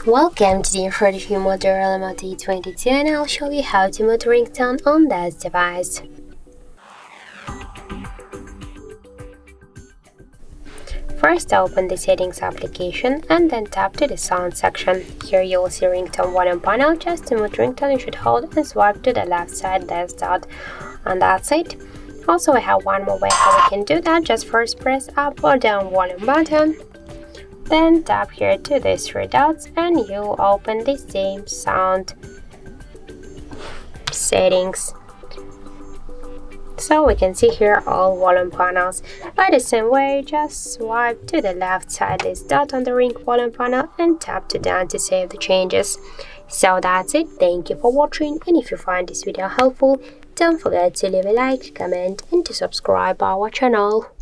Welcome to the HardReset MOTOROLA Moto E22, and I'll show you how to mute ringtone on this device. First, open the settings application and then tap to the sound section. Here you will see ringtone volume panel. Just to mute ringtone, you should hold and swipe to the left side, this dot, and that's it. Also, we have one more way how we can do that. Just first press up or down volume button. Then tap here to these three dots and you open the same sound settings. So we can see here all volume panels. By the same way, just swipe to the left side this dot on the ring volume panel and tap to down to save the changes. So that's it. Thank you for watching, and if you find this video helpful, don't forget to leave a like, comment and to subscribe our channel.